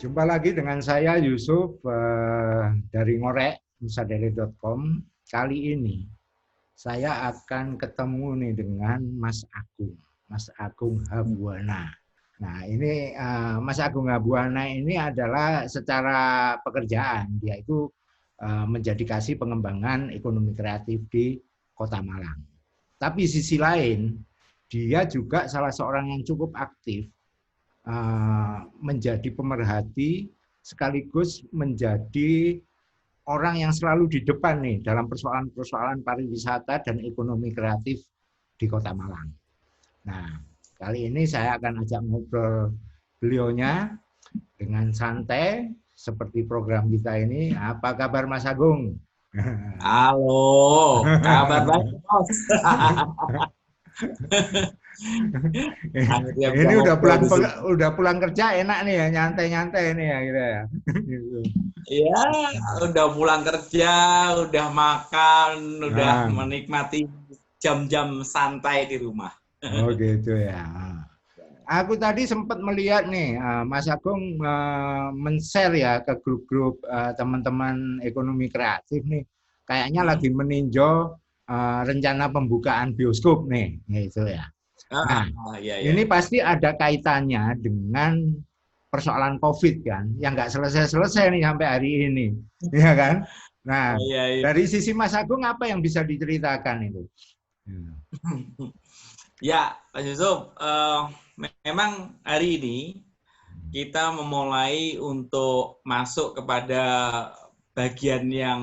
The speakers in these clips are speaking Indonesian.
Jumpa lagi dengan saya Yusuf dari Ngorek, nusadari.com. Kali ini saya akan ketemu nih dengan Mas Agung Habuana. Nah ini Mas Agung Habuana ini adalah secara pekerjaan, dia itu menjadi kasih pengembangan ekonomi kreatif di Kota Malang. Tapi sisi lain, dia juga salah seorang yang cukup aktif menjadi pemerhati sekaligus menjadi orang yang selalu di depan nih dalam persoalan-persoalan pariwisata dan ekonomi kreatif di Kota Malang. Nah, kali ini saya akan ajak ngobrol beliaunya dengan santai seperti program kita ini. Apa kabar Mas Agung? Halo, kabar baik, Bos. Ini udah pulang kerja enak nih ya, nyantai-nyantai ini ya gitu ya. Iya, udah pulang kerja, udah makan, udah menikmati jam-jam santai di rumah. Oh gitu ya. Aku tadi sempat melihat nih, Mas Agung men-share ya ke grup-grup teman-teman ekonomi kreatif nih, kayaknya lagi meninjau rencana pembukaan bioskop nih, gitu ya. Nah, ini pasti ada kaitannya dengan persoalan COVID kan, yang nggak selesai-selesai nih sampai hari ini, ya kan? Nah, dari sisi Mas Agung apa yang bisa diceritakan itu? Ya, Pak Yusuf, memang hari ini kita memulai untuk masuk kepada bagian yang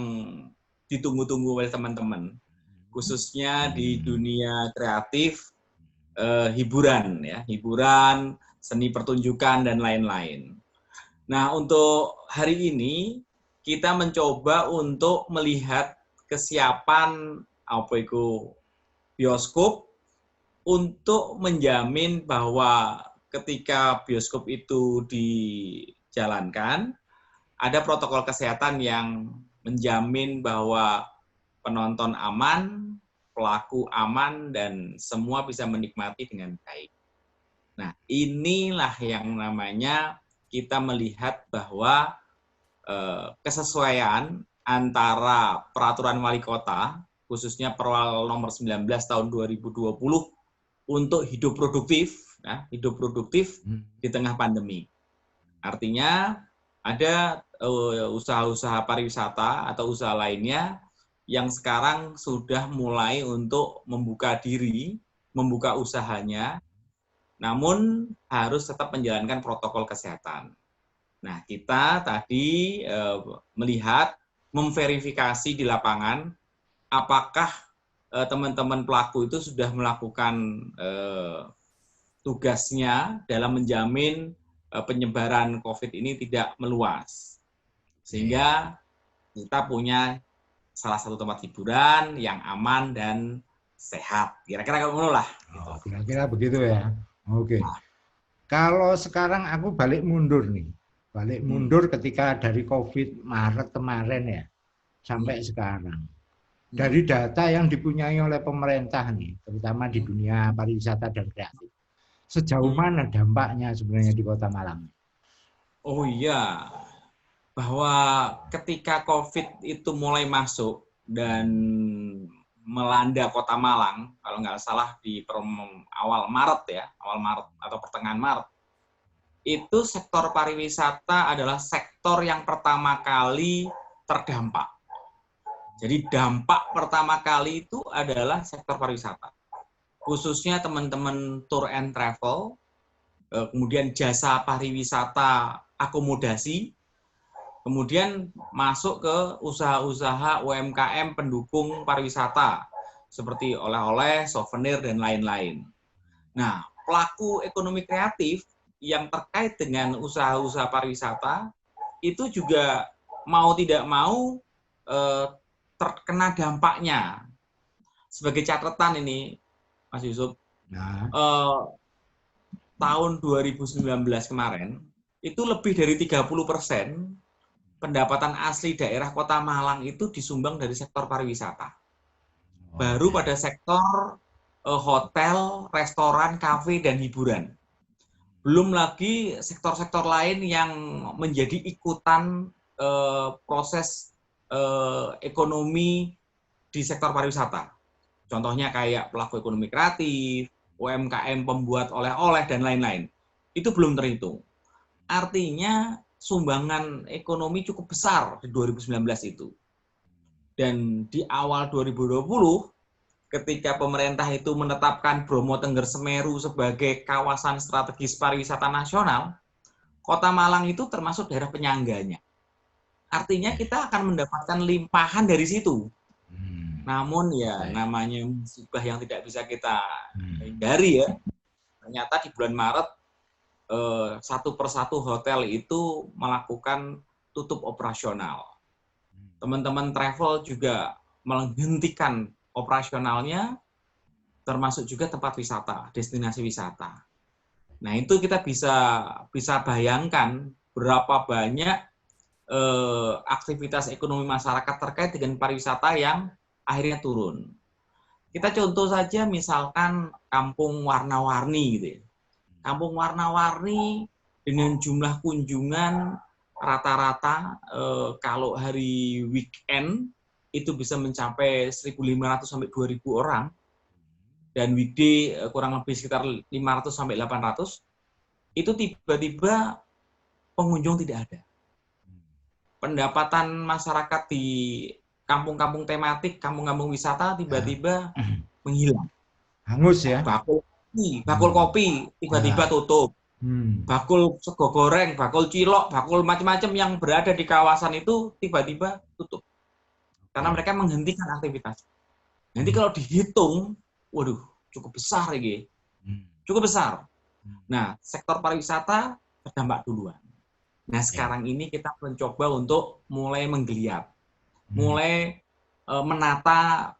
ditunggu-tunggu oleh teman-teman, khususnya di dunia kreatif, hiburan, seni pertunjukan dan lain-lain. Nah, untuk hari ini kita mencoba untuk melihat kesiapan bioskop untuk menjamin bahwa ketika bioskop itu dijalankan, ada protokol kesehatan yang menjamin bahwa penonton aman, pelaku aman, dan semua bisa menikmati dengan baik. Nah, inilah yang namanya kita melihat bahwa kesesuaian antara peraturan wali kota, khususnya Perwal nomor 19 tahun 2020, untuk hidup produktif di tengah pandemi. Artinya, ada usaha-usaha pariwisata atau usaha lainnya yang sekarang sudah mulai untuk membuka diri, membuka usahanya, namun harus tetap menjalankan protokol kesehatan. Nah, kita tadi melihat, memverifikasi di lapangan, apakah teman-teman pelaku itu sudah melakukan tugasnya dalam menjamin penyebaran COVID ini tidak meluas. Sehingga kita punya salah satu tempat hiburan yang aman dan sehat. Kira-kira kamu lah. Oh, kira-kira begitu ya. Oke. Nah, kalau sekarang aku balik mundur nih. Balik mundur ketika dari COVID Maret kemarin ya, sampai sekarang. Dari data yang dipunyai oleh pemerintah nih, terutama di dunia pariwisata dan kreatif, sejauh mana dampaknya sebenarnya di Kota Malang? Oh iya, bahwa ketika COVID itu mulai masuk dan melanda Kota Malang, kalau nggak salah di awal Maret atau pertengahan Maret, itu sektor pariwisata adalah sektor yang pertama kali terdampak. Jadi dampak pertama kali itu adalah sektor pariwisata. Khususnya teman-teman tour and travel, kemudian jasa pariwisata akomodasi, kemudian masuk ke usaha-usaha UMKM pendukung pariwisata, seperti oleh-oleh, souvenir, dan lain-lain. Nah, pelaku ekonomi kreatif yang terkait dengan usaha-usaha pariwisata, itu juga mau tidak mau terkena dampaknya. Sebagai catatan ini, Mas Yusuf, tahun 2019 kemarin, itu lebih dari 30% pendapatan asli daerah Kota Malang itu disumbang dari sektor pariwisata. Baru pada sektor hotel, restoran, kafe, dan hiburan. Belum lagi sektor-sektor lain yang menjadi ikutan proses ekonomi di sektor pariwisata. Contohnya kayak pelaku ekonomi kreatif, UMKM pembuat oleh-oleh, dan lain-lain. Itu belum terhitung. Artinya sumbangan ekonomi cukup besar di 2019 itu. Dan di awal 2020, ketika pemerintah itu menetapkan Bromo Tengger Semeru sebagai kawasan strategis pariwisata nasional, Kota Malang itu termasuk daerah penyangganya. Artinya kita akan mendapatkan limpahan dari situ. Namun ya namanya musibah yang tidak bisa kita hindari ya. Ternyata di bulan Maret satu persatu hotel itu melakukan tutup operasional. Teman-teman travel juga menghentikan operasionalnya, termasuk juga tempat wisata, destinasi wisata. Nah itu kita bisa bayangkan berapa banyak aktivitas ekonomi masyarakat terkait dengan pariwisata yang akhirnya turun. Kita contoh saja misalkan kampung warna-warni gitu ya. Kampung warna-warni dengan jumlah kunjungan rata-rata kalau hari weekend itu bisa mencapai 1.500 sampai 2.000 orang, dan weekday kurang lebih sekitar 500 sampai 800, itu tiba-tiba pengunjung tidak ada. Pendapatan masyarakat di kampung-kampung tematik, kampung-kampung wisata tiba-tiba menghilang. Hangus ya? Bakul kopi tiba-tiba tutup. Bakul sego goreng, bakul cilok, bakul macam-macam yang berada di kawasan itu tiba-tiba tutup. Karena mereka menghentikan aktivitas. Nanti kalau dihitung, waduh, cukup besar ini. Cukup besar. Nah, sektor pariwisata terdampak duluan. Nah, sekarang ini kita mencoba untuk mulai menggeliat. Mulai menata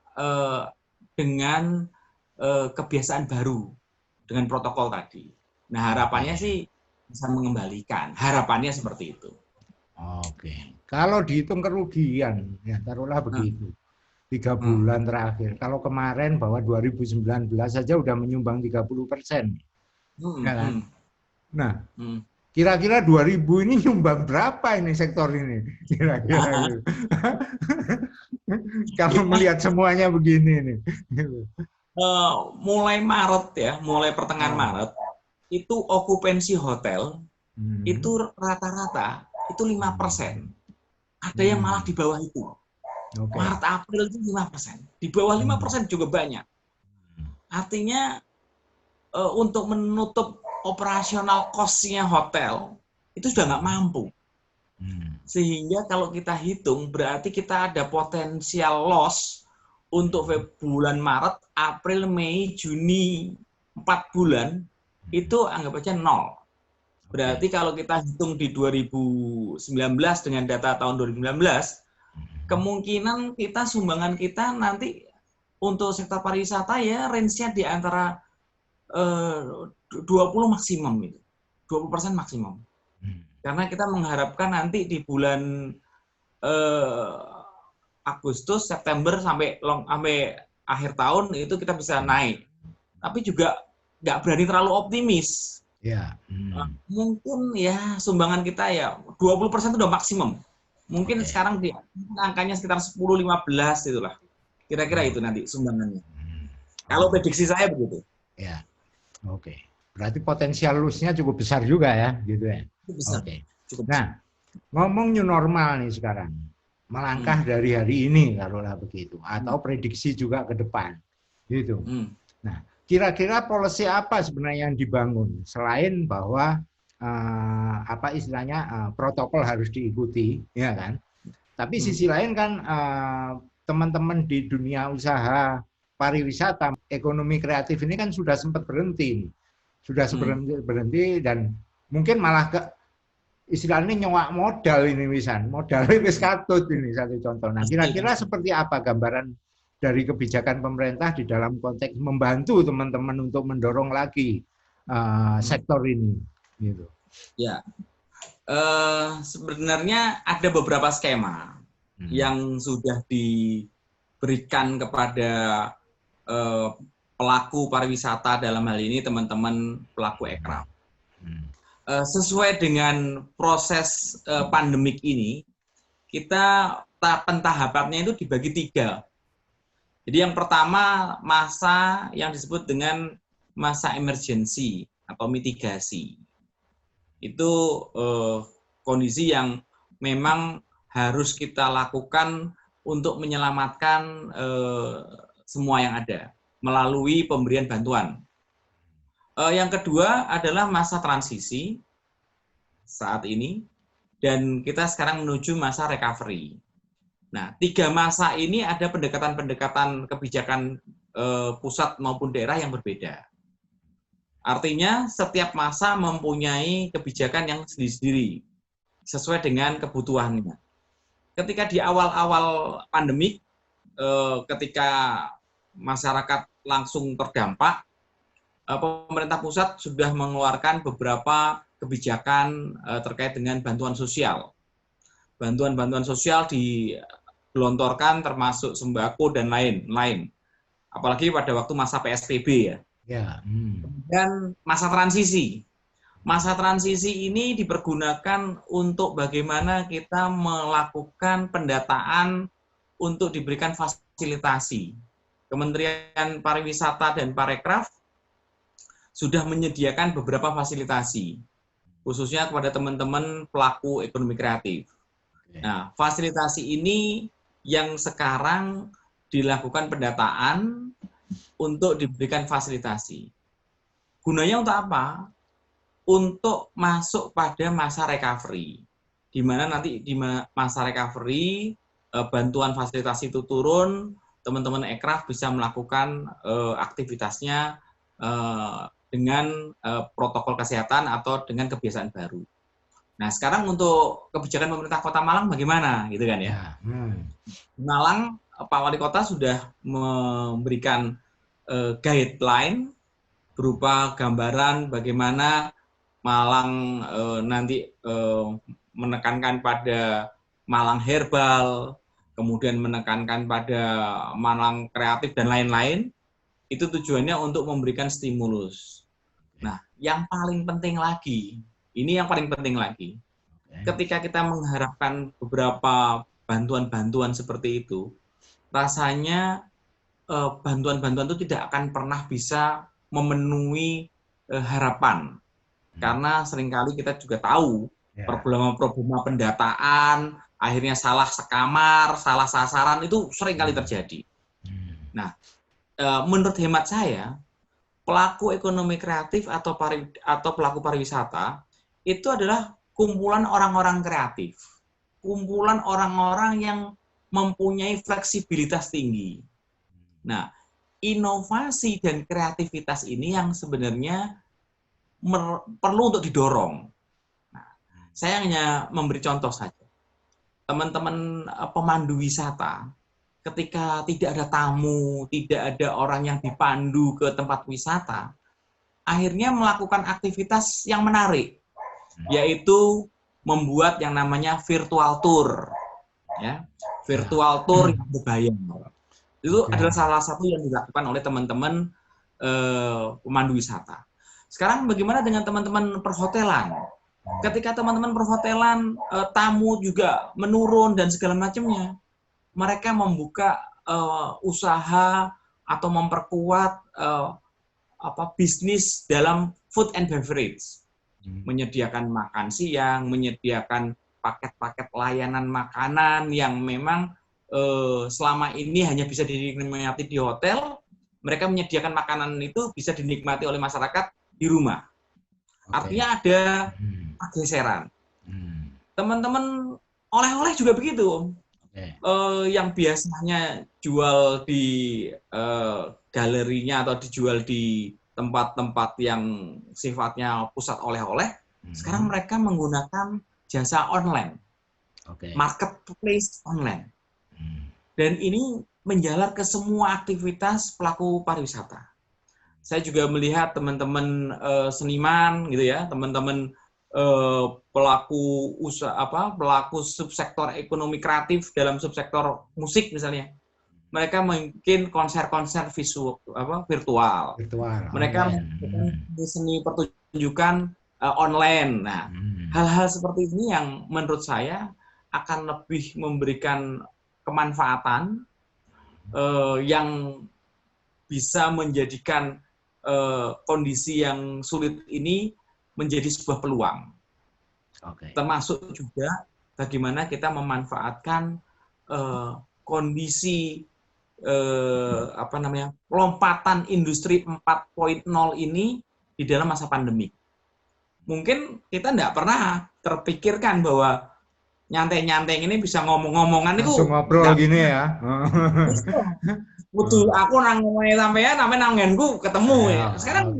dengan kebiasaan baru, dengan protokol tadi. Nah, harapannya sih bisa mengembalikan. Harapannya seperti itu. Oke. Kalau dihitung kerugian, ya taruhlah begitu. 3 bulan terakhir. Kalau kemarin bahwa 2019 saja udah menyumbang 30%. Ya kan? Nah, kira-kira 2000 ini nyumbang berapa ini sektor ini? Kira-kira. Kalau melihat semuanya begini nih. Mulai Maret ya, mulai pertengahan Maret, itu okupansi hotel itu rata-rata itu 5%. Ada yang malah di bawah itu. Maret April itu 5%. Di bawah 5% juga banyak. Artinya untuk menutup operasional cost-nya hotel itu sudah nggak mampu. Sehingga kalau kita hitung berarti kita ada potensial loss untuk bulan Maret, April, Mei, Juni, 4 bulan itu anggap aja 0. Berarti kalau kita hitung di 2019 dengan data tahun 2019, kemungkinan kita sumbangan kita nanti untuk sektor pariwisata ya range-nya di antara 20 maksimum itu. 20% maksimum. Karena kita mengharapkan nanti di bulan Agustus, September sampai akhir tahun itu kita bisa naik. Tapi juga nggak berani terlalu optimis. Ya. Mungkin ya sumbangan kita ya 20% itu udah maksimum. Mungkin sekarang angkanya sekitar 10-15 itulah. Kira-kira itu nanti sumbangannya. Kalau prediksi saya begitu. Ya. Oke. Berarti potensial loss-nya cukup besar juga ya, gitu ya. Oke. Nah, ngomong new normal nih sekarang. Melangkah dari hari ini taruhlah begitu, atau prediksi juga ke depan. Gitu. Nah, kira-kira policy apa sebenarnya yang dibangun selain bahwa apa istilahnya protokol harus diikuti, ya kan? Tapi sisi lain kan teman-teman di dunia usaha pariwisata, ekonomi kreatif ini kan sudah sempat berhenti, berhenti dan mungkin malah ke istilahnya nyewak modal ini misalnya, modalnya wis katut ini satu contoh. Nah, kira-kira seperti apa gambaran dari kebijakan pemerintah di dalam konteks membantu teman-teman untuk mendorong lagi sektor ini, gitu. Ya, sebenarnya ada beberapa skema yang sudah diberikan kepada pelaku pariwisata, dalam hal ini teman-teman pelaku ekraf. sesuai dengan proses pandemik ini, kita pentahapannya itu dibagi 3. Jadi yang pertama masa yang disebut dengan masa emergency atau mitigasi. Itu kondisi yang memang harus kita lakukan untuk menyelamatkan semua yang ada melalui pemberian bantuan. Yang kedua adalah masa transisi saat ini, dan kita sekarang menuju masa recovery. Nah, 3 masa ini ada pendekatan-pendekatan kebijakan pusat maupun daerah yang berbeda. Artinya setiap masa mempunyai kebijakan yang sendiri-sendiri sesuai dengan kebutuhannya. Ketika di awal-awal pandemik, ketika masyarakat langsung terdampak, pemerintah pusat sudah mengeluarkan beberapa kebijakan terkait dengan bantuan sosial. Bantuan-bantuan sosial digelontorkan termasuk sembako dan lain-lain. Apalagi pada waktu masa PSBB ya. Dan masa transisi. Masa transisi ini dipergunakan untuk bagaimana kita melakukan pendataan untuk diberikan fasilitasi. Kementerian Pariwisata dan Parekraf sudah menyediakan beberapa fasilitasi, khususnya kepada teman-teman pelaku ekonomi kreatif. Nah, fasilitasi ini yang sekarang dilakukan pendataan untuk diberikan fasilitasi. Gunanya untuk apa? Untuk masuk pada masa recovery, di mana nanti di masa recovery bantuan fasilitasi itu turun, teman-teman ekraf bisa melakukan aktivitasnya dengan protokol kesehatan atau dengan kebiasaan baru. Nah, sekarang untuk kebijakan pemerintah Kota Malang bagaimana, gitu kan ya? Malang, Pak Wali Kota sudah memberikan guideline berupa gambaran bagaimana Malang nanti menekankan pada Malang herbal, kemudian menekankan pada Malang kreatif dan lain-lain. Itu tujuannya untuk memberikan stimulus. Nah, yang paling penting lagi, ini yang paling penting lagi, ketika kita mengharapkan beberapa bantuan-bantuan seperti itu, rasanya bantuan-bantuan itu tidak akan pernah bisa memenuhi harapan. Karena seringkali kita juga tahu problema-problema pendataan, akhirnya salah sekamar, salah sasaran, itu seringkali terjadi. Nah, menurut hemat saya, pelaku ekonomi kreatif atau pelaku pariwisata itu adalah kumpulan orang-orang kreatif, kumpulan orang-orang yang mempunyai fleksibilitas tinggi. Nah, inovasi dan kreativitas ini yang sebenarnya perlu untuk didorong. Nah, saya hanya memberi contoh saja. Teman-teman pemandu wisata, ketika tidak ada tamu, tidak ada orang yang dipandu ke tempat wisata, akhirnya melakukan aktivitas yang menarik, yaitu membuat yang namanya virtual tour. Ya, virtual tour yang berbayar. Itu adalah salah satu yang dilakukan oleh teman-teman pemandu wisata. Sekarang bagaimana dengan teman-teman perhotelan? Ketika teman-teman perhotelan, tamu juga menurun dan segala macamnya, mereka membuka usaha atau memperkuat bisnis dalam food and beverage, menyediakan makan siang, menyediakan paket-paket layanan makanan yang memang selama ini hanya bisa dinikmati di hotel, mereka menyediakan makanan itu bisa dinikmati oleh masyarakat di rumah. Artinya ada pergeseran. Teman-teman oleh-oleh juga begitu. Yang biasanya jual di galerinya atau dijual di tempat-tempat yang sifatnya pusat oleh-oleh, sekarang mereka menggunakan jasa online, marketplace online. Dan ini menjalar ke semua aktivitas pelaku pariwisata. Saya juga melihat teman-teman seniman, gitu ya, teman-teman pelaku usaha pelaku subsektor ekonomi kreatif dalam subsektor musik misalnya, mereka mungkin konser-konser virtual. Mereka melakukan seni pertunjukan online. Nah, hal-hal seperti ini yang menurut saya akan lebih memberikan kemanfaatan yang bisa menjadikan kondisi yang sulit ini menjadi sebuah peluang. Termasuk juga bagaimana kita memanfaatkan kondisi lompatan industri 4.0 ini di dalam masa pandemi. Mungkin kita tidak pernah terpikirkan bahwa nyantai-nyantai ini bisa ngomong-ngomongan itu langsung ngobrol gini ya. Butuh aku nang ngomongnya sampean nang ngenku ketemu ya. Sekarang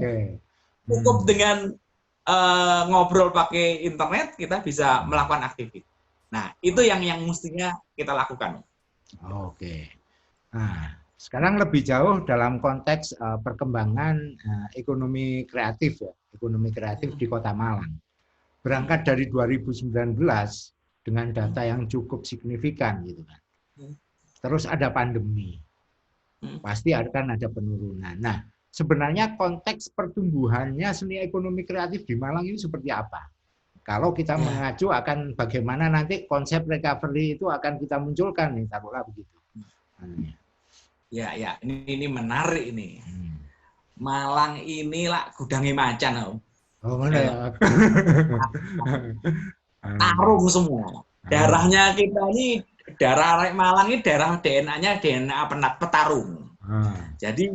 cukup dengan ngobrol pakai internet kita bisa melakukan aktivitas. Nah, itu yang mestinya kita lakukan. Nah, sekarang lebih jauh dalam konteks perkembangan ekonomi kreatif ya, ekonomi kreatif di Kota Malang. Berangkat dari 2019 dengan data yang cukup signifikan gitu kan. Terus ada pandemi. Pasti akan ada penurunan. Nah, sebenarnya konteks pertumbuhannya seni ekonomi kreatif di Malang ini seperti apa? Kalau kita mengacu akan bagaimana nanti konsep recovery itu akan kita munculkan nih, taruhlah begitu. Ya, ini menarik ini. Malang inilah gudangnya macan, Om. Oh, mana ya? Tarung semua. Darahnya kita ini, darah arek Malang ini darah DNA-nya DNA petarung. Jadi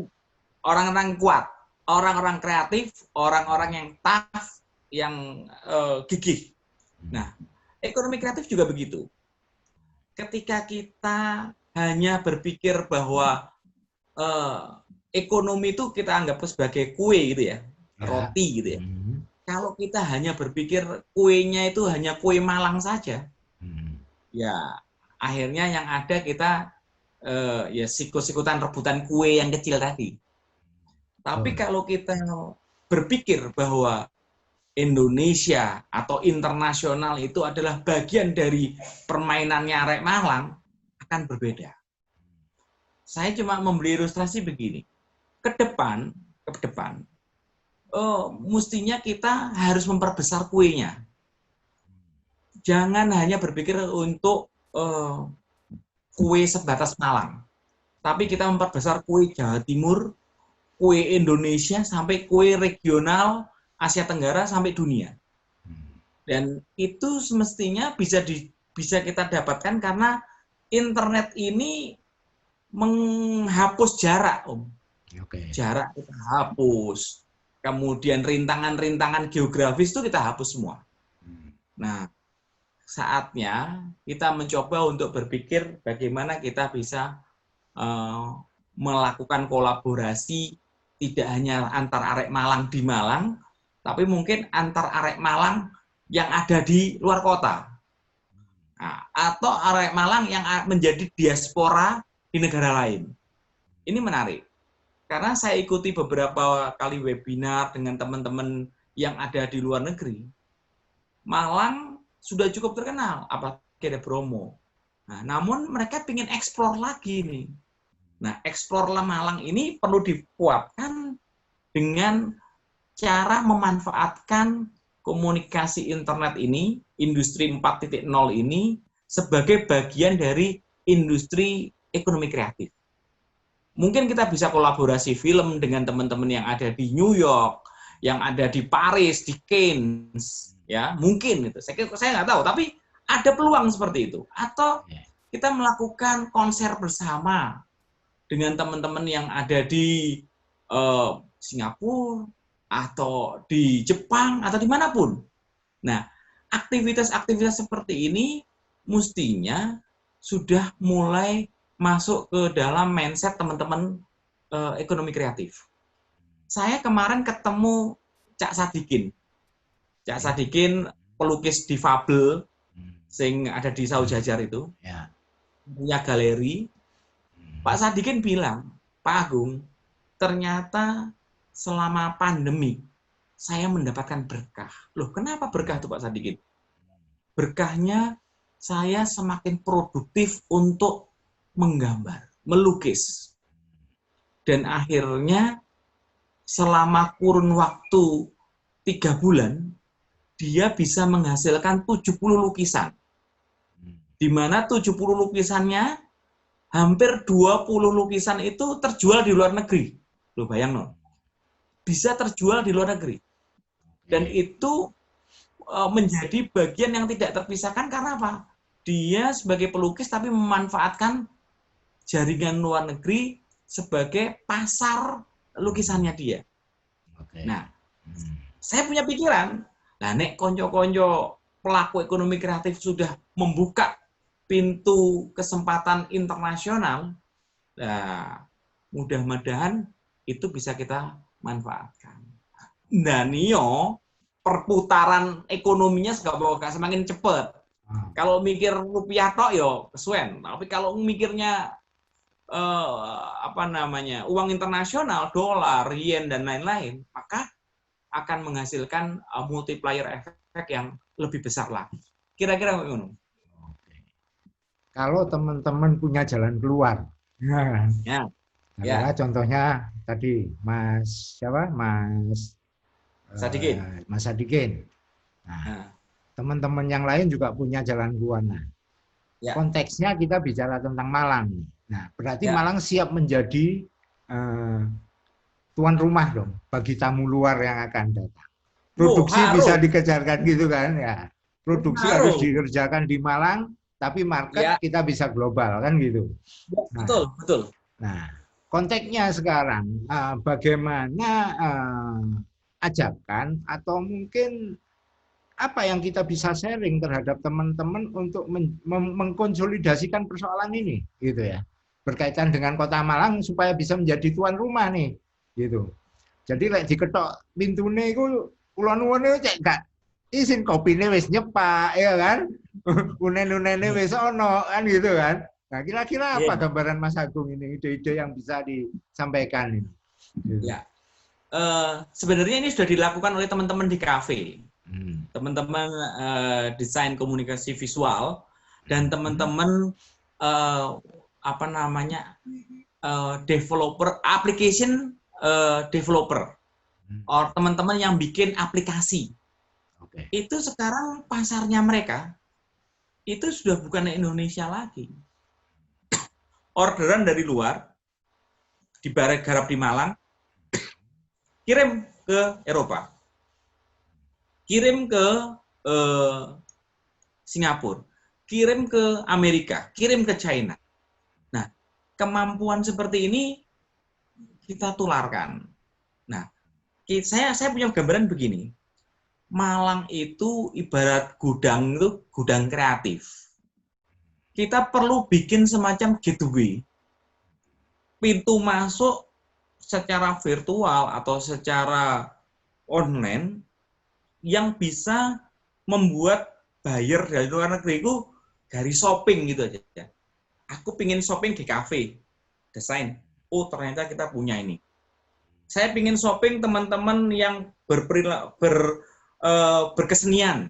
orang-orang kuat, orang-orang kreatif, orang-orang yang tough, yang gigih. Nah, ekonomi kreatif juga begitu. Ketika kita hanya berpikir bahwa ekonomi itu kita anggap sebagai kue gitu ya, roti gitu ya. Kalau kita hanya berpikir kuenya itu hanya kue Malang saja, ya akhirnya yang ada kita ya sikut-sikutan rebutan kue yang kecil tadi. Tapi kalau kita berpikir bahwa Indonesia atau internasional itu adalah bagian dari permainannya arek Malang, akan berbeda. Saya cuma memberi ilustrasi begini. Ke depan, mestinya kita harus memperbesar kuenya. Jangan hanya berpikir untuk kue sebatas Malang. Tapi kita memperbesar kue Jawa Timur, kue Indonesia, sampai kue regional Asia Tenggara, sampai dunia. Dan itu semestinya bisa kita dapatkan karena internet ini menghapus jarak, Om. Jarak kita hapus. Kemudian rintangan-rintangan geografis itu kita hapus semua. Nah, saatnya kita mencoba untuk berpikir bagaimana kita bisa melakukan kolaborasi tidak hanya antar arek Malang di Malang, tapi mungkin antar arek Malang yang ada di luar kota. Nah, atau arek Malang yang menjadi diaspora di negara lain. Ini menarik. Karena saya ikuti beberapa kali webinar dengan teman-teman yang ada di luar negeri. Malang sudah cukup terkenal, apalagi ada Bromo. Nah, namun mereka ingin eksplor lagi nih. Nah, eksplor Malang ini perlu dikuatkan dengan cara memanfaatkan komunikasi internet ini, industri 4.0 ini, sebagai bagian dari industri ekonomi kreatif. Mungkin kita bisa kolaborasi film dengan teman-teman yang ada di New York, yang ada di Paris, di Cannes, ya mungkin itu. Saya nggak tahu, tapi ada peluang seperti itu. Atau kita melakukan konser bersama dengan teman-teman yang ada di Singapura atau di Jepang atau dimanapun. Nah, aktivitas-aktivitas seperti ini mestinya sudah mulai masuk ke dalam mindset teman-teman ekonomi kreatif. Saya kemarin ketemu Cak Sadikin. Cak Sadikin pelukis difabel sing ada di Saujajar itu. Punya galeri. Pak Sadikin bilang, Pak Agung, ternyata selama pandemi saya mendapatkan berkah. Loh, kenapa berkah tuh Pak Sadikin? Berkahnya saya semakin produktif untuk menggambar, melukis. Dan akhirnya selama kurun waktu 3 bulan, dia bisa menghasilkan 70 lukisan. Di mana 70 lukisannya, hampir 20 lukisan itu terjual di luar negeri. Loh, bayang no. Bisa terjual di luar negeri. Dan itu menjadi bagian yang tidak terpisahkan karena apa? Dia sebagai pelukis tapi memanfaatkan jaringan luar negeri sebagai pasar lukisannya dia. Nah, saya punya pikiran, nah nek konco-konco pelaku ekonomi kreatif sudah membuka pintu kesempatan internasional, nah mudah-mudahan itu bisa kita manfaatkan. Nah, Nio, perputaran ekonominya semakin cepat. Kalau mikir rupiah tok yo kesuwen, tapi kalau mikirnya uang internasional, dolar, yen dan lain-lain, maka akan menghasilkan multiplier efek yang lebih besar lagi. Kira-kira ngono. Kalau teman-teman punya jalan keluar, adalah contohnya tadi Mas siapa? Mas Sadikin. Nah, teman-teman yang lain juga punya jalan keluar. Nah, konteksnya kita bicara tentang Malang. Nah, berarti Malang siap menjadi tuan rumah dong bagi tamu luar yang akan datang. Produksi bisa dikejarkan gitu kan ya. Produksi harus dikerjakan di Malang, tapi market kita bisa global kan gitu. Nah, betul. Nah, konteksnya sekarang bagaimana ajakan atau mungkin apa yang kita bisa sharing terhadap teman-teman untuk mengkonsolidasikan persoalan ini gitu ya, berkaitan dengan Kota Malang supaya bisa menjadi tuan rumah nih gitu. Jadi lek diketok pintune iku kula nuwun cek gak izin kopine wis nyepak ya kan, unen-unene wis ono kan gitu kan. Nah, kira-kira apa gambaran Mas Agung ini, ide-ide yang bisa disampaikan ini? Gitu. Ya, sebenarnya ini sudah dilakukan oleh teman-teman di kafe. Teman-teman desain komunikasi visual dan teman-teman developer application developer or teman-teman yang bikin aplikasi. Itu sekarang pasarnya mereka itu sudah bukan Indonesia lagi. Orderan dari luar garap di Malang, kirim ke Eropa, kirim ke Singapura, kirim ke Amerika, kirim ke China. Nah, kemampuan seperti ini kita tularkan. Nah, saya punya gambaran begini. Malang itu ibarat gudang kreatif. Kita perlu bikin semacam gateway. Pintu masuk secara virtual atau secara online yang bisa membuat buyer dari luar negeri itu dari shopping gitu aja. Aku pingin shopping di kafe, desain. Oh, ternyata kita punya ini. Saya pingin shopping teman-teman yang berkesenian,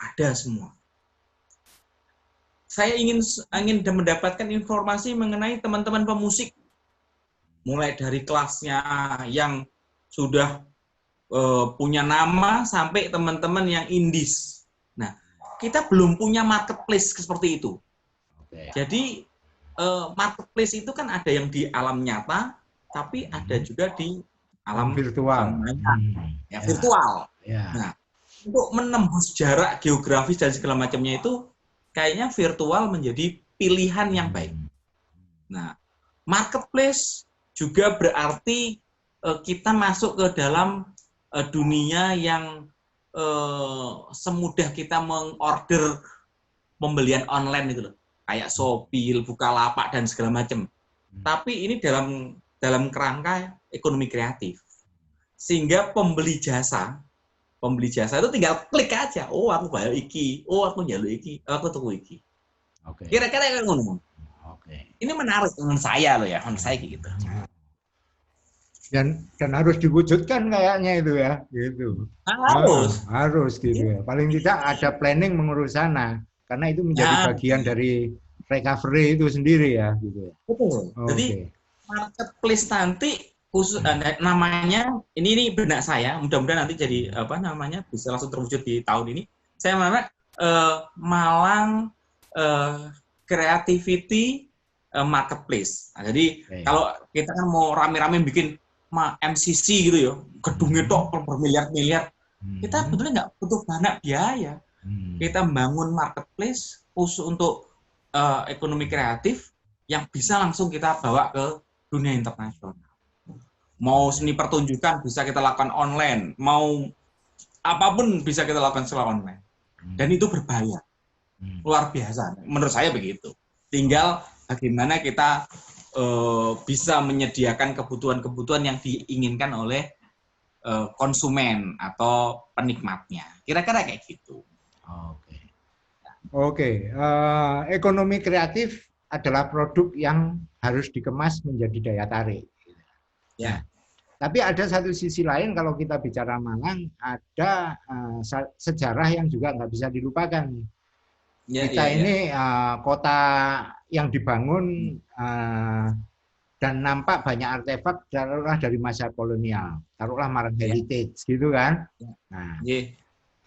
ada semua. Saya ingin mendapatkan informasi mengenai teman-teman pemusik, mulai dari kelasnya yang sudah punya nama sampai teman-teman yang indies. Nah, kita belum punya marketplace seperti itu. Jadi marketplace itu kan ada yang di alam nyata, tapi ada juga di alam virtual. Virtual. Nah, untuk menembus jarak geografis dan segala macamnya itu kayaknya virtual menjadi pilihan yang baik. Nah, marketplace juga berarti kita masuk ke dalam dunia yang semudah kita mengorder pembelian online itu loh, kayak Shopee, Bukalapak dan segala macam. Tapi ini dalam kerangka ekonomi kreatif, sehingga pembeli jasa itu tinggal klik aja. Oh, aku bayar iki. Oh, aku njaluk iki. Aku tuku iki. Kira-kira kayak ngono. Ini menarik menurut saya loh ya, menurut saya gitu. Dan harus diwujudkan kayaknya itu ya, gitu. Harus gitu ya. Paling tidak ada planning mengurus sana, karena itu menjadi bagian dari recovery itu sendiri ya, gitu. Betul. Jadi marketplace nanti khusus namanya ini benak saya, mudah-mudahan nanti jadi apa namanya bisa langsung terwujud di tahun ini. Saya namanya Malang Creativity Marketplace. Nah, jadi kalau kita kan mau rame-rame bikin MCC gitu ya, gedungnya tok bermiliar-miliar, kita sebetulnya nggak butuh banyak biaya. Kita membangun marketplace khusus untuk ekonomi kreatif yang bisa langsung kita bawa ke dunia internasional. Mau seni pertunjukan bisa kita lakukan online, mau apapun bisa kita lakukan secara online. Dan itu berbayar. Luar biasa. Menurut saya begitu. Tinggal bagaimana kita bisa menyediakan kebutuhan-kebutuhan yang diinginkan oleh konsumen atau penikmatnya. Kira-kira kayak gitu. Oke. Ekonomi kreatif adalah produk yang harus dikemas menjadi daya tarik. Ya. Tapi ada satu sisi lain kalau kita bicara Malang, ada sejarah yang juga nggak bisa dilupakan. Kita ini kota yang dibangun dan nampak banyak artefak taruhlah dari masa kolonial, taruhlah Malang Heritage, gitu kan. Nah,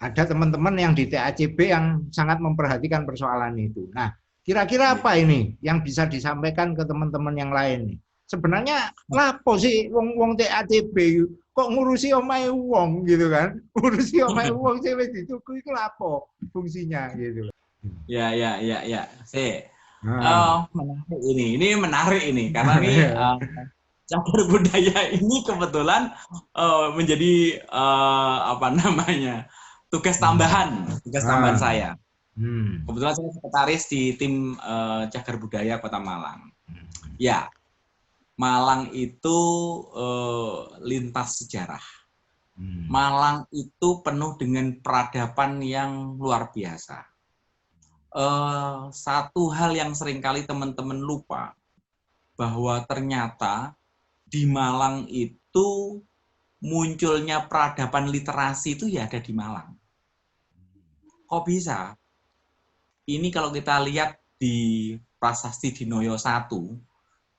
ada teman-teman yang di TACB yang sangat memperhatikan persoalan itu. Nah, kira-kira apa ini yang bisa disampaikan ke teman-teman yang lain nih? Sebenarnya lapo sih wong TACB kok ngurusi omahe wong gitu kan? Ngurusi omahe wong sing wis dituku iku lapo fungsinya gitu. Ya. Menarik ini menarik ini karena ini cagar budaya ini kebetulan menjadi apa namanya tugas tambahan saya. Kebetulan saya sekretaris di tim cagar budaya Kota Malang. Ya. Malang itu lintas sejarah. Malang itu penuh dengan peradaban yang luar biasa. Satu hal yang seringkali teman-teman lupa, bahwa ternyata di Malang itu munculnya peradaban literasi itu ya ada di Malang. Kok bisa? Ini kalau kita lihat di Prasasti Dinoyo 1,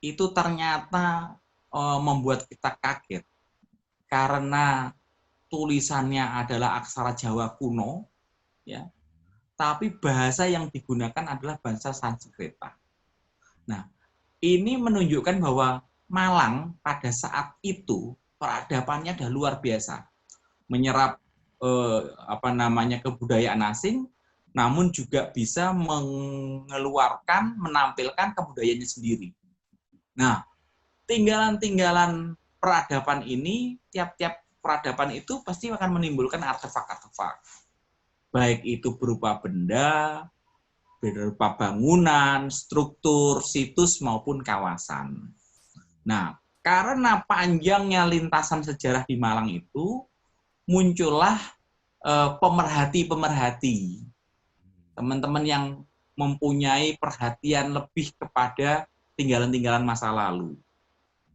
itu ternyata membuat kita kaget karena tulisannya adalah aksara Jawa kuno, ya, tapi bahasa yang digunakan adalah bahasa Sanskerta. Nah, ini menunjukkan bahwa Malang pada saat itu peradabannya dah luar biasa, menyerap kebudayaan asing, namun juga bisa menampilkan kebudayaannya sendiri. Nah, tinggalan-tinggalan peradaban ini, tiap-tiap peradaban itu pasti akan menimbulkan artefak-artefak. Baik itu berupa benda, berupa bangunan, struktur, situs, maupun kawasan. Nah, karena panjangnya lintasan sejarah di Malang itu, muncullah pemerhati-pemerhati. Teman-teman yang mempunyai perhatian lebih kepada tinggalan-tinggalan masa lalu.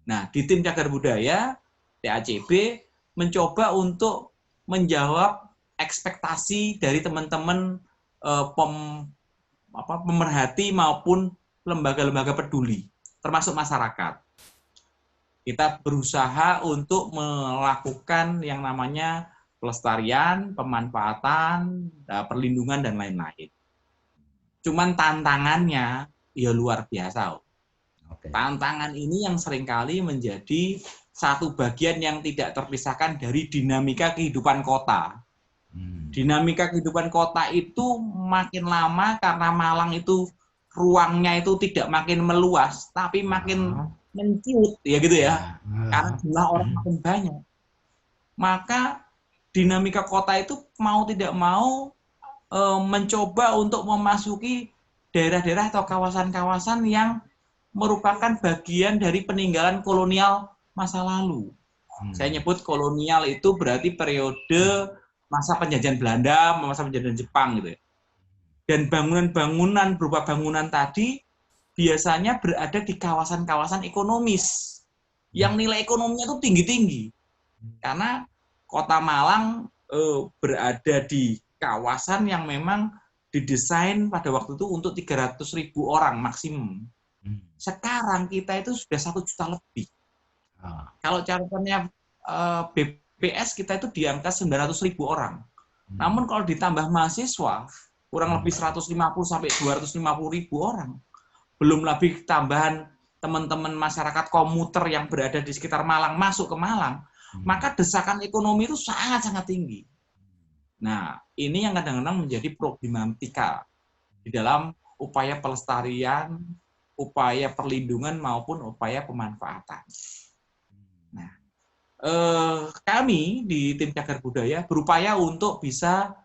Nah, di tim cagar budaya, TACB mencoba untuk menjawab ekspektasi dari teman-teman pemerhati maupun lembaga-lembaga peduli, termasuk masyarakat. Kita berusaha untuk melakukan yang namanya pelestarian, pemanfaatan, perlindungan, dan lain-lain. Cuman tantangannya ya luar biasa. Tantangan ini yang seringkali menjadi satu bagian yang tidak terpisahkan dari dinamika kehidupan kota. Dinamika kehidupan kota itu makin lama karena Malang itu ruangnya itu tidak makin meluas, tapi makin menciut, ya gitu ya. Karena jumlah orang makin banyak. Maka dinamika kota itu mau tidak mau mencoba untuk memasuki daerah-daerah atau kawasan-kawasan yang merupakan bagian dari peninggalan kolonial masa lalu. Saya nyebut kolonial itu berarti periode masa penjajahan Belanda, masa penjajahan Jepang gitu ya. Dan bangunan-bangunan berupa bangunan tadi biasanya berada di kawasan-kawasan ekonomis yang nilai ekonominya itu tinggi-tinggi. Karena Kota Malang berada di kawasan yang memang didesain pada waktu itu untuk 300.000 orang maksimum. Sekarang kita itu sudah 1 juta lebih. Kalau catatannya BPS kita itu di angka 900.000 orang. Namun kalau ditambah mahasiswa, kurang lebih 150 sampai 250.000 orang. Belum lagi tambahan teman-teman masyarakat komuter yang berada di sekitar Malang masuk ke Malang, maka desakan ekonomi itu sangat-sangat tinggi. Nah, ini yang kadang-kadang menjadi problematika di dalam upaya pelestarian, upaya perlindungan maupun upaya pemanfaatan. Nah, kami di tim Cagar Budaya berupaya untuk bisa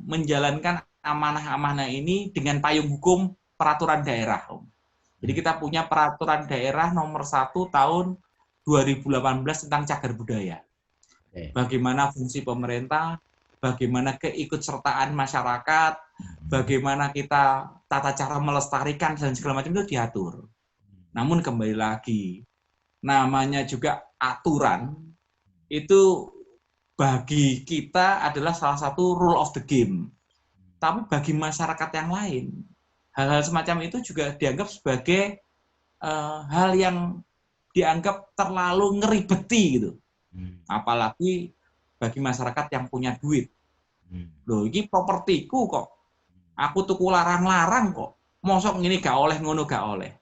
menjalankan amanah-amanah ini dengan payung hukum peraturan daerah. Jadi kita punya peraturan daerah nomor 1 tahun 2018 tentang cagar budaya. Bagaimana fungsi pemerintah, bagaimana keikutsertaan masyarakat, bagaimana kita tata cara melestarikan dan segala macam itu diatur. Namun kembali lagi, namanya juga aturan, itu bagi kita adalah salah satu rule of the game. Tapi bagi masyarakat yang lain, hal-hal semacam itu juga dianggap sebagai hal yang dianggap terlalu ngeribeti gitu. Apalagi bagi masyarakat yang punya duit. Loh, ini propertiku kok. Aku tuku larang-larang kok. Mosok ini gak oleh, ngono gak oleh.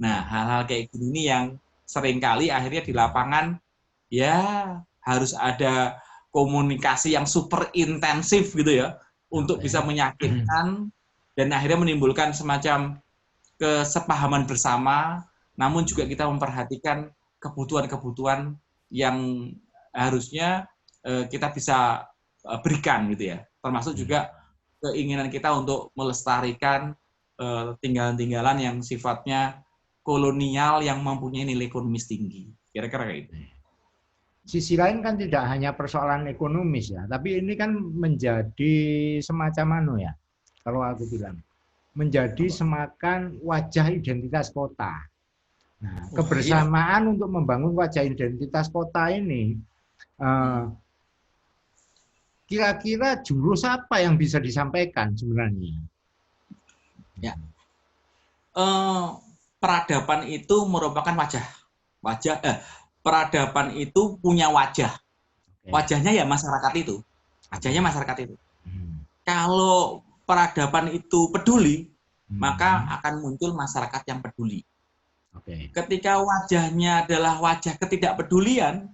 Nah, hal-hal kayak gini yang seringkali akhirnya di lapangan ya harus ada komunikasi yang super intensif gitu ya untuk bisa meyakinkan dan akhirnya menimbulkan semacam kesepahaman bersama, namun juga kita memperhatikan kebutuhan-kebutuhan yang harusnya kita bisa berikan gitu ya. Termasuk juga keinginan kita untuk melestarikan tinggalan-tinggalan yang sifatnya kolonial yang mempunyai nilai ekonomis tinggi. Kira-kira kayak gitu. Sisi lain kan tidak hanya persoalan ekonomis ya, tapi ini kan menjadi semacam ya, kalau aku bilang, menjadi semakan wajah identitas kota. Nah, kebersamaan untuk membangun wajah identitas kota ini, kira-kira jurus apa yang bisa disampaikan sebenarnya? Ya, peradaban itu merupakan peradaban itu punya wajah. Wajahnya ya masyarakat itu. Wajahnya masyarakat itu. Kalau peradaban itu peduli, maka akan muncul masyarakat yang peduli. Ketika wajahnya adalah wajah ketidakpedulian,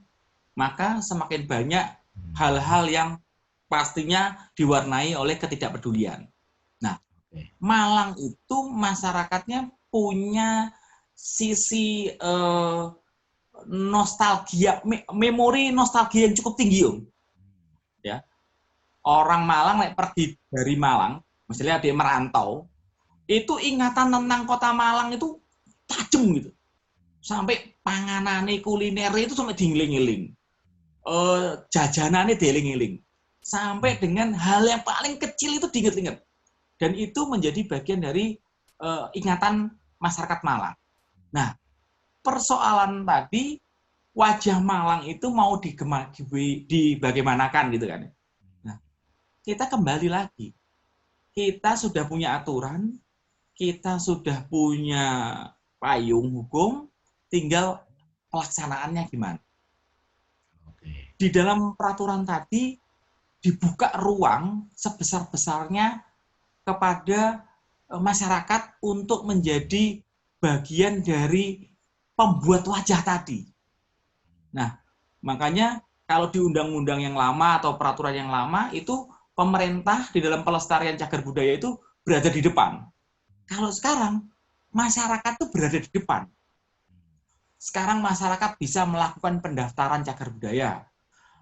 maka semakin banyak hal-hal yang pastinya diwarnai oleh ketidakpedulian. Nah, Malang itu masyarakatnya punya sisi nostalgia, memori nostalgia yang cukup tinggi, Om. Ya, orang Malang pergi dari Malang, misalnya dia merantau, itu ingatan tentang kota Malang itu tajam gitu, sampai panganane kuliner itu sampai diiling-iling, jajanannya dieling-iling, sampai dengan hal yang paling kecil itu diingat-ingat, dan itu menjadi bagian dari ingatan masyarakat Malang. Nah, persoalan tadi wajah Malang itu mau dibagaimanakan gitu kan. Nah, kita kembali lagi. Kita sudah punya aturan, kita sudah punya payung hukum, tinggal pelaksanaannya gimana. Di dalam peraturan tadi dibuka ruang sebesar-besarnya kepada masyarakat untuk menjadi bagian dari pembuat wajah tadi. Nah, makanya kalau di undang-undang yang lama atau peraturan yang lama itu pemerintah di dalam pelestarian cagar budaya itu berada di depan. Kalau sekarang masyarakat itu berada di depan. Sekarang masyarakat bisa melakukan pendaftaran cagar budaya.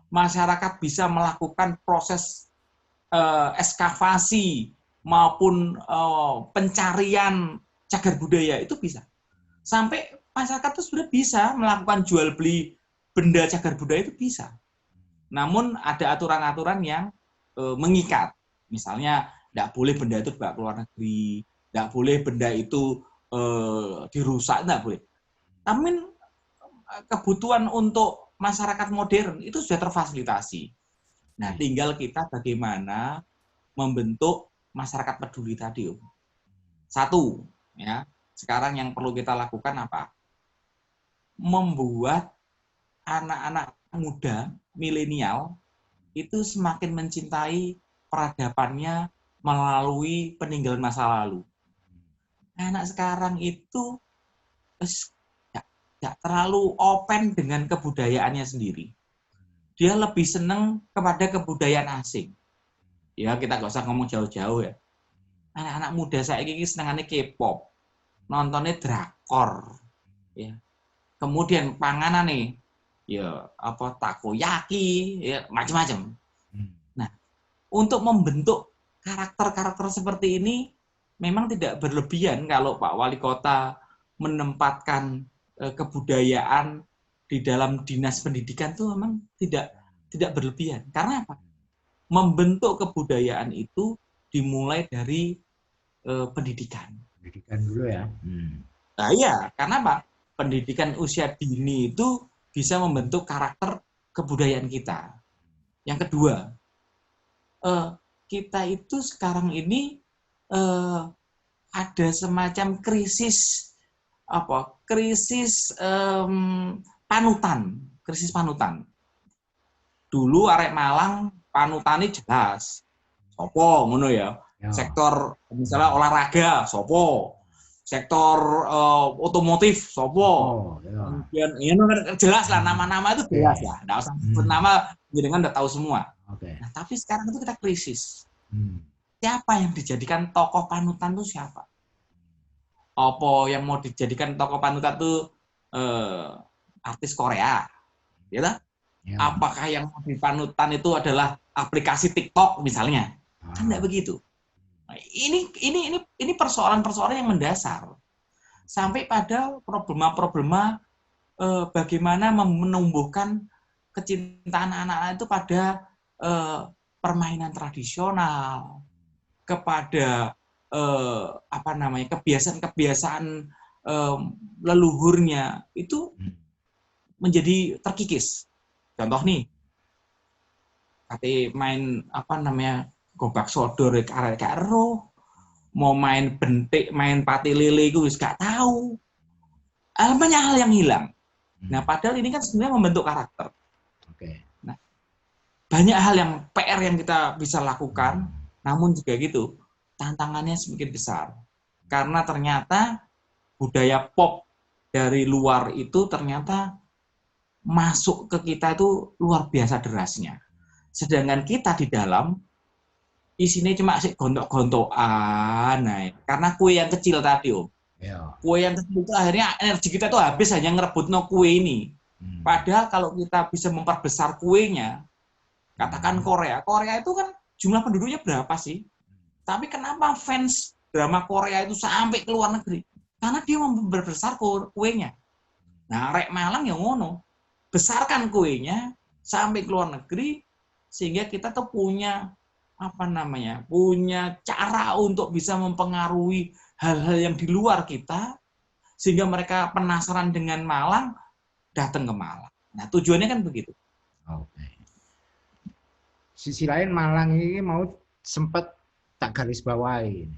Masyarakat bisa melakukan proses ekskavasi maupun pencarian cagar budaya itu bisa. Sampai masyarakat itu sudah bisa melakukan jual beli benda cagar budaya itu bisa. Namun ada aturan-aturan yang mengikat. Misalnya tidak boleh benda itu dibawa ke luar negeri, tidak boleh benda itu dirusak, tidak boleh. Tapi kebutuhan untuk masyarakat modern itu sudah terfasilitasi. Nah, tinggal kita bagaimana membentuk masyarakat peduli tadi. Satu, ya. Sekarang yang perlu kita lakukan apa? membuat anak-anak muda milenial itu semakin mencintai peradabannya melalui peninggalan masa lalu. Anak sekarang itu nggak terlalu open dengan kebudayaannya sendiri. Dia lebih senang kepada kebudayaan asing. Ya, kita nggak usah ngomong jauh-jauh ya. Anak-anak muda saya ini senangannya K-pop, nontonnya drakor, ya. Kemudian panganan nih, ya apa takoyaki, ya macam-macam. Nah, untuk membentuk karakter-karakter seperti ini memang tidak berlebihan kalau Pak Wali Kota menempatkan kebudayaan di dalam dinas pendidikan itu memang tidak berlebihan. Karena apa? Membentuk kebudayaan itu dimulai dari pendidikan. Pendidikan dulu ya. Nah iya, karena apa? Pendidikan usia dini itu bisa membentuk karakter kebudayaan kita. Yang kedua, kita itu sekarang ini ada semacam krisis panutan. Dulu arek Malang panutane jelas. Sopo ngono ya. Sektor misalnya olahraga, sopo. Sektor otomotif, sopo. Kemudian ya jelas lah nama-nama itu jelas lah. Enggak usah sebut nama, jenengan udah tahu semua. Nah, tapi sekarang itu kita krisis. Siapa yang dijadikan tokoh panutan itu siapa? Apa yang mau dijadikan tokoh panutan itu artis Korea? Ya tak? Apakah yang mau dipanutan itu adalah aplikasi TikTok misalnya? Kan enggak begitu. Nah, ini persoalan-persoalan yang mendasar. Sampai pada problema-problema bagaimana menumbuhkan kecintaan anak-anak itu pada permainan tradisional, kepada kebiasaan-kebiasaan leluhurnya itu menjadi terkikis. Contoh nih, kate main gobak sodor karo, mau main bentik, main pati lele itu wis gak tahu. Banyak hal yang hilang. Nah, padahal ini kan sebenarnya membentuk karakter. Nah, banyak hal yang PR yang kita bisa lakukan, namun juga gitu, tantangannya semakin besar. Karena ternyata budaya pop dari luar itu ternyata masuk ke kita itu luar biasa derasnya. Sedangkan kita di dalam isinya cuma sih gontok-gontokan. Nah, karena kue yang kecil tadi, Om. Kue yang kecil itu akhirnya energi kita tuh habis hanya ngerebutno kue ini. Padahal kalau kita bisa memperbesar kuenya, katakan Korea itu kan jumlah penduduknya berapa sih? Tapi kenapa fans drama Korea itu sampai ke luar negeri? Karena dia memperbesar kuenya. Nah, rek Malang yang ngono. Besarkan kuenya sampai ke luar negeri sehingga kita tuh punya punya cara untuk bisa mempengaruhi hal-hal yang di luar kita sehingga mereka penasaran dengan Malang, datang ke Malang. Nah, tujuannya kan begitu. Sisi lain Malang ini mau sempat tak garis bawahi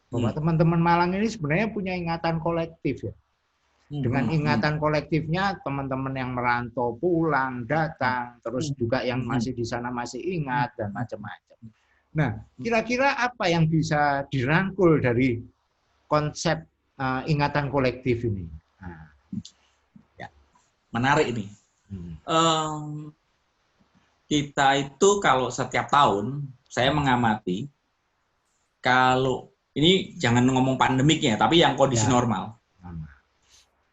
bahwa teman-teman Malang ini sebenarnya punya ingatan kolektif ya. Dengan ingatan kolektifnya teman-teman yang merantau pulang, datang, terus juga yang masih di sana masih ingat dan macam-macam. Nah, kira-kira apa yang bisa dirangkul dari konsep ingatan kolektif ini? Nah. Ya, menarik ini. Kita itu kalau setiap tahun, saya mengamati, kalau ini jangan ngomong pandemiknya, tapi yang kondisi normal.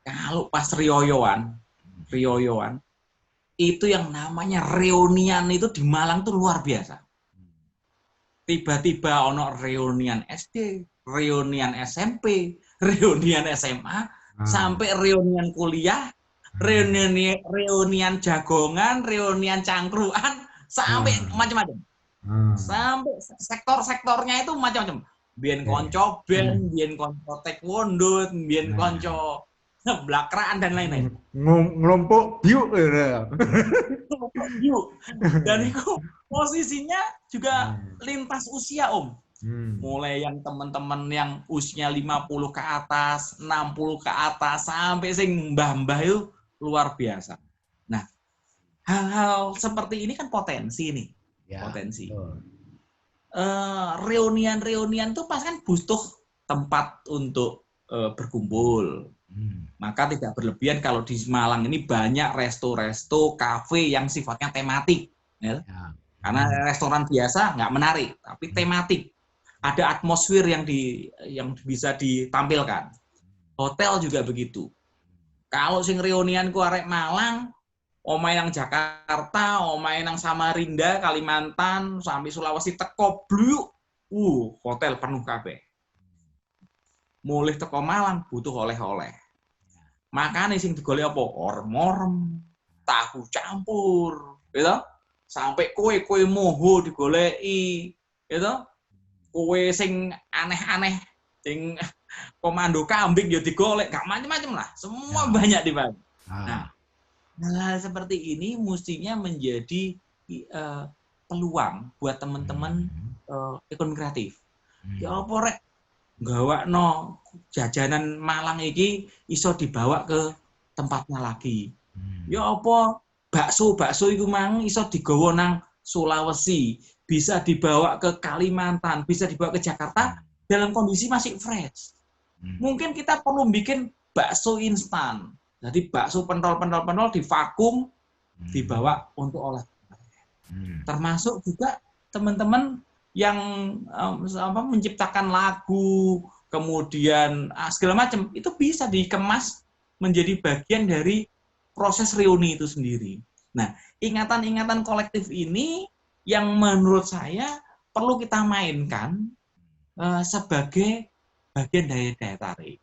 Kalau pas rioyoan, itu yang namanya reunian itu di Malang tuh luar biasa. Tiba-tiba ono reunian SD, reunian SMP, reunian SMA, sampai reunian kuliah, reunian jagongan, reunian cangkruan, sampai macam-macam. Sampai sektor-sektornya itu macam-macam. Biyen konco band, biyen konco taekwondo, biyen konco blakraan dan lain-lain. Ngelompok biuk. Dan itu posisinya juga lintas usia, Om. Mulai yang teman-teman yang usianya 50 ke atas, 60 ke atas, sampai sing mbah-mbah itu luar biasa. Nah, hal-hal seperti ini kan potensi nih, Ya, potensi. betul. Reunian tuh pas kan butuh tempat untuk berkumpul. Maka tidak berlebihan kalau di Malang ini banyak resto-resto, kafe yang sifatnya tematik. Ya. Ya. Karena restoran biasa nggak menarik, tapi tematik. Ada atmosfer yang bisa ditampilkan. Hotel juga begitu. Kalau sing reunian ku arek Malang, omae nang Jakarta, omae nang Samarinda, Kalimantan, sampai Sulawesi teko bluk. Hotel penuh kabeh. Mulih teko Malang butuh oleh-oleh. Makane sing digolek apa? Orem-orem, tahu campur, gitu. Sampai kue moho digoleki, gitu. Kue sing aneh-aneh, sing komando kambing ya digolek, gak macam-macam lah. Semua banyak dibangun. Nah, hal seperti ini mestinya menjadi peluang buat teman-teman ekonomi kreatif. Ya apa rek gawakno jajanan Malang iki iso dibawa ke tempatnya lagi. Ya apa bakso iku mang iso digawa nang Sulawesi, bisa dibawa ke Kalimantan, bisa dibawa ke Jakarta dalam kondisi masih fresh. Mungkin kita perlu bikin bakso instan. Jadi bakso pentol di vakum dibawa untuk olah. Termasuk juga teman-teman yang menciptakan lagu, kemudian segala macam itu bisa dikemas menjadi bagian dari proses reuni itu sendiri. Nah, ingatan-ingatan kolektif ini yang menurut saya perlu kita mainkan sebagai bagian daya tarik.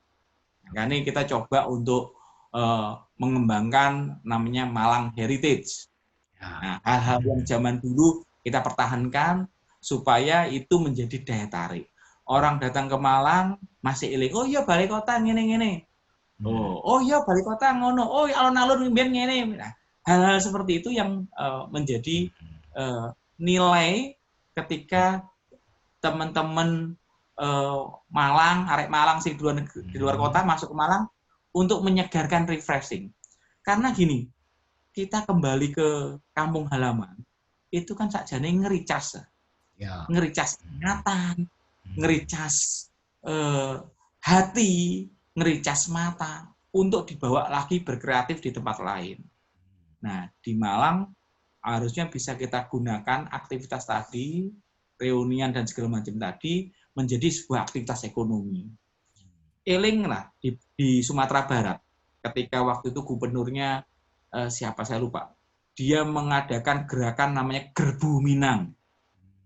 Makanya kita coba untuk mengembangkan namanya Malang Heritage. Nah, hal-hal yang zaman dulu kita pertahankan supaya itu menjadi daya tarik. Orang datang ke Malang masih eling, oh iya balik kota ngene-ngene. Oh iya balik kota ngono. Oh alun-alun mbiyen ngene. Nah, hal-hal seperti itu yang menjadi nilai ketika teman-teman Malang, arek Malang sing di luar kota masuk ke Malang untuk menyegarkan refreshing. Karena gini, kita kembali ke kampung halaman, itu kan sakjane ngericas. Ya. Ngericas ingatan, ngericas hati, ngericas mata untuk dibawa lagi berkreatif di tempat lain. Nah, di Malang harusnya bisa kita gunakan aktivitas tadi, reunian dan segala macam tadi menjadi sebuah aktivitas ekonomi. Eling lah di Sumatera Barat, ketika waktu itu gubernurnya siapa saya lupa, dia mengadakan gerakan namanya Gerbu Minang,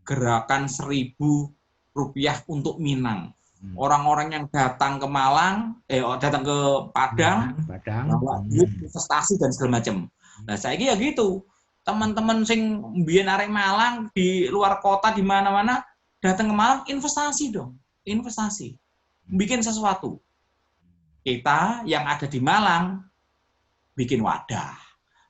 gerakan Rp1.000 untuk Minang. Orang-orang yang datang ke Malang, datang ke Padang, bawa duit, investasi dan segala macam. Nah, saya ya gitu. Teman-teman sing mbiyen arek Malang di luar kota di mana-mana datang ke Malang, investasi dong, investasi, bikin sesuatu. Kita yang ada di Malang bikin wadah.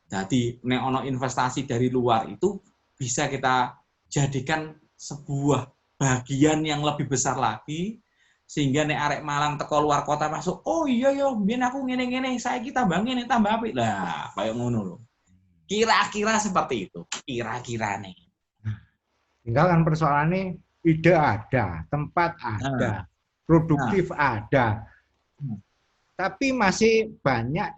Jadi nek ono investasi dari luar itu bisa kita jadikan sebuah bagian yang lebih besar lagi, sehingga nek arek Malang teko luar kota masuk, oh iya yo, biyen aku ngene-ngene, saiki tambah ngene, tambah apik. Lah, kayak ngono lho. Kira-kira seperti itu, kira-kirane. Tinggal kan persoalannya ide ada, tempat ada, produktif ada. Tapi masih banyak,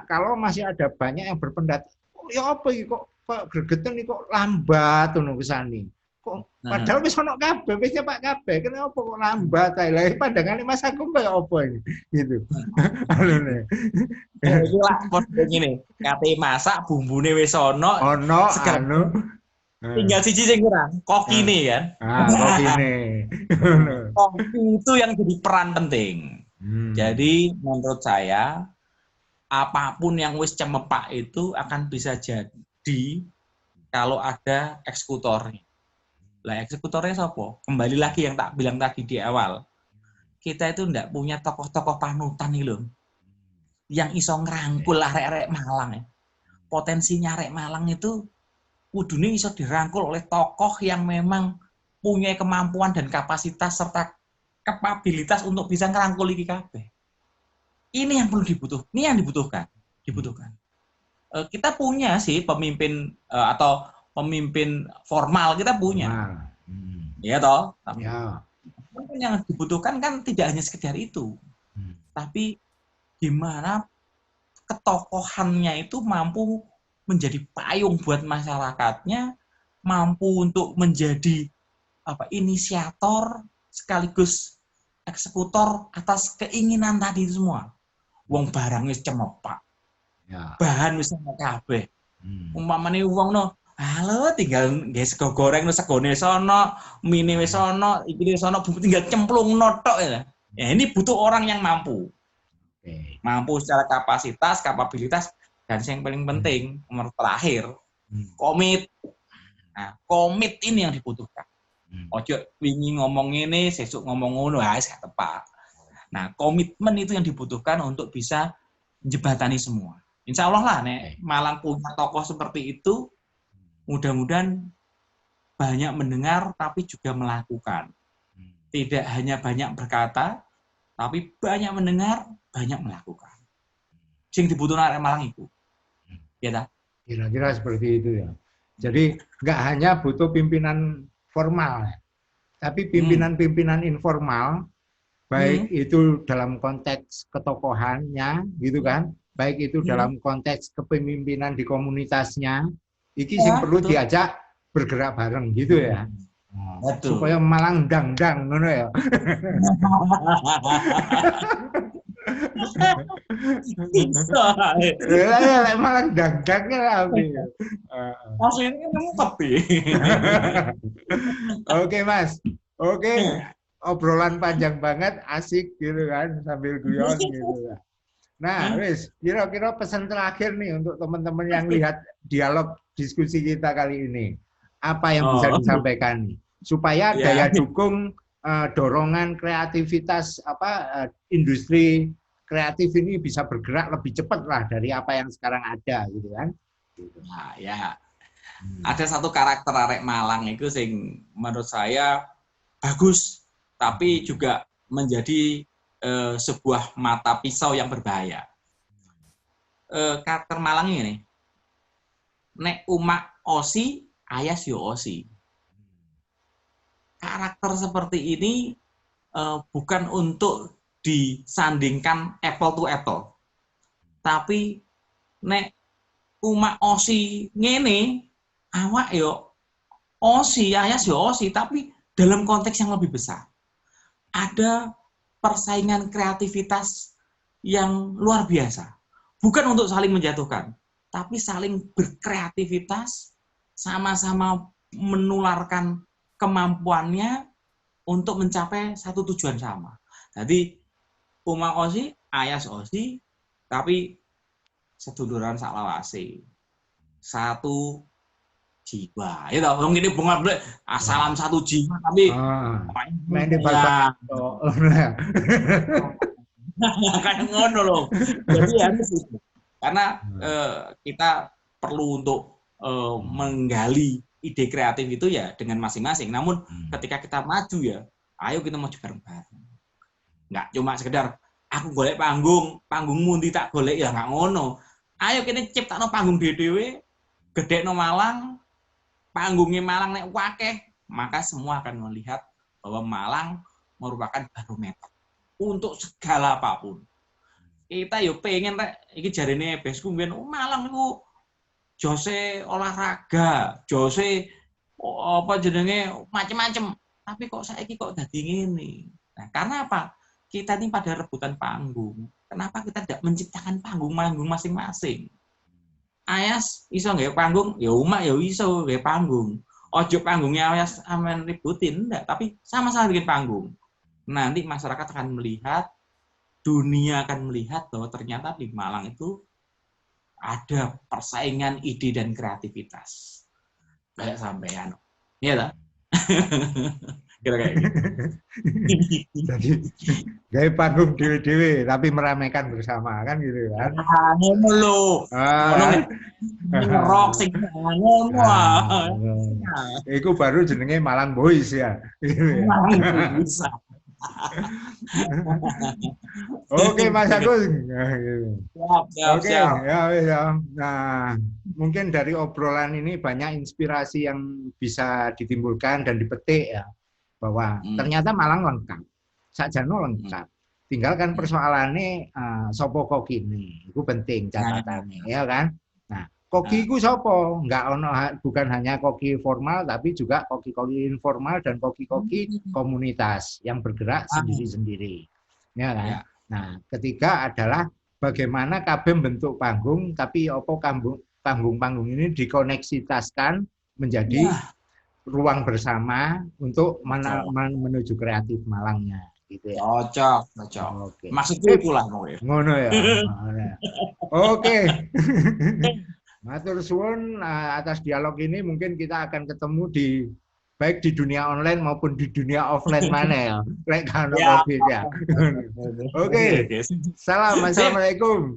kalau masih ada banyak yang berpendapat, oh, ya apa ini kok gregetan ini kok lambat ngono kesane. Kok padahal wis ono kabeh, wis nyepak kabeh, kenapa kok lambat ae. Lah pandangane Mas Agung kaya apa ini? Gitu. Alune. Iki lak ngene, kate masak bumbune wis ono anu tinggal siji sing kurang, kokine kan. Kokine. Koki itu yang jadi peran penting. Jadi menurut saya apapun yang wis cemepak itu akan bisa jadi kalau ada eksekutornya. Lah eksekutornya siapa? Kembali lagi yang tak bilang tadi di awal. Kita itu ndak punya tokoh-tokoh panutan nih loh. Yang iso ngerangkul arek-arek Malang ya. Potensinya arek Malang itu kudune iso dirangkul oleh tokoh yang memang punya kemampuan dan kapasitas serta kapabilitas untuk bisa ngerangkul iki kabeh. Ini yang perlu dibutuhkan. Ini yang dibutuhkan. kita punya sih pemimpin atau pemimpin formal kita punya. Ya toh. Tapi Ya. yang dibutuhkan kan tidak hanya sekedar itu. Tapi gimana ketokohannya itu mampu menjadi payung buat masyarakatnya, mampu untuk menjadi inisiator sekaligus eksekutor atas keinginan tadi semua. Wong barang wis cemepak. Ya. Bahan wis kabeh. Umpamane wong halo tinggal nggih sego goreng segone sono, mie wis sono, iki wis sono, tinggal cemplungno tok ya. Ya ini butuh orang yang mampu. Mampu secara kapasitas, kapabilitas, dan yang paling penting nomor terakhir komit. Nah, komit ini yang dibutuhkan. Ojo wingi ngomong ini, sesuk ngomong ngono, wis gak tepat. Nah, komitmen itu yang dibutuhkan untuk bisa menjembatani semua. Insya Allah lah, nek Malang punya tokoh seperti itu, mudah-mudahan banyak mendengar tapi juga melakukan. Tidak hanya banyak berkata, tapi banyak mendengar, banyak melakukan. Sing dibutuhkan arek Malang itu. Ya tak? Kira-kira seperti itu ya. Jadi nggak hanya butuh pimpinan formal, tapi pimpinan-pimpinan informal, baik itu dalam konteks ketokohannya, gitu kan, baik itu dalam konteks kepemimpinan di komunitasnya, iki sing perlu diajak bergerak bareng, gitu ya. Betul. Supaya Malang dang-dang, ngono ya. Bisa. Ya, Malang dang-dangnya apa? Maksudnya kan tapi. Oke Mas, oke, obrolan panjang banget, asik gitu kan, sambil guyon gitu kan. Nah, wis, kira-kira pesan terakhir nih untuk teman-teman yang lihat dialog diskusi kita kali ini, apa yang bisa disampaikan nih, supaya daya dukung dorongan kreativitas industri kreatif ini bisa bergerak lebih cepat lah dari apa yang sekarang ada gitu kan. Nah, ya. Ada satu karakter arek Malang itu sing menurut saya bagus, tapi juga menjadi sebuah mata pisau yang berbahaya. Karakter Malang ini, nek umak osi, ayas yo osi. Karakter seperti ini bukan untuk disandingkan apple to apple, tapi nek umak osi ngene, awak yo osi, ayas yo osi, tapi dalam konteks yang lebih besar. Ada persaingan kreativitas yang luar biasa. Bukan untuk saling menjatuhkan, tapi saling berkreativitas, sama-sama menularkan kemampuannya untuk mencapai satu tujuan sama. Jadi, umak osi, ayas osi, tapi seduluran saklawase. Satu jiwa. Ya toh, wong ini bunga blek salam satu jiwa tapi main di bal-balan. Kayak ngono loh. Jadi harus itu. Karena kita perlu untuk menggali ide kreatif itu ya dengan masing-masing. Namun ketika kita maju ya, ayo kita maju bareng-bareng. Nggak cuma sekedar aku golek panggungmu ndi tak golek ya nggak ngono. Ayo kita ciptakno panggung dhewe, gedekno Malang, panggungnya Malang nek wakeh, maka semua akan melihat bahwa Malang merupakan barometer untuk segala apapun. Kita yo pengen rek iki jarene besku mbiyen Malang niku jose olahraga, jose macem-macem. Tapi kok saiki kok dadi ngene. Nah, karena apa? Kita ini pada rebutan panggung. Kenapa kita tidak menciptakan panggung-panggung masing-masing? Ayas iso nggak panggung, ya umak ya iso nggak panggung. Ojo panggungnya Ayas aman ributin, enggak, tapi sama-sama bikin panggung. Nanti masyarakat akan melihat, dunia akan melihat bahwa ternyata di Malang itu ada persaingan ide dan kreativitas. Kayak sampean. Iya tak? Kira-kira gitu. Jadi gaya panggung dewe-dewe tapi meramaikan bersama kan gitu kan. Ngono lho. Ngerok sing ngono. Iku baru jenenge Malang Boys ya. Malang bisa. Oke, Mas Agus. Siap, Oke, siap. ya. Nah, mungkin dari obrolan ini banyak inspirasi yang bisa ditimbulkan dan dipetik ya, bahwa ternyata Malang lengkap, sakjano lengkap. Tinggal kan persoalannya sopo koki ini, itu penting catatannya, ya kan? Nah, koki itu sopo, bukan hanya koki formal, tapi juga koki-koki informal dan koki-koki komunitas yang bergerak sendiri-sendiri, ya kan? Ya. Nah, ketiga adalah bagaimana kabeh bentuk panggung, tapi opo panggung-panggung ini dikoneksitaskan menjadi ruang bersama untuk menuju kreatif Malangnya, gitu ya. Cocok. Oke. Maksudku itulah, Murid. Ngono ya. Oke. Matur suwun atas dialog ini, mungkin kita akan ketemu baik di dunia online maupun di dunia offline mana ya. Lek kan Covid ya. Oke. Salam, assalamualaikum.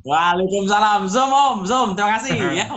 Waalaikumsalam. Zoom Om, Zoom. Terima kasih. Ya.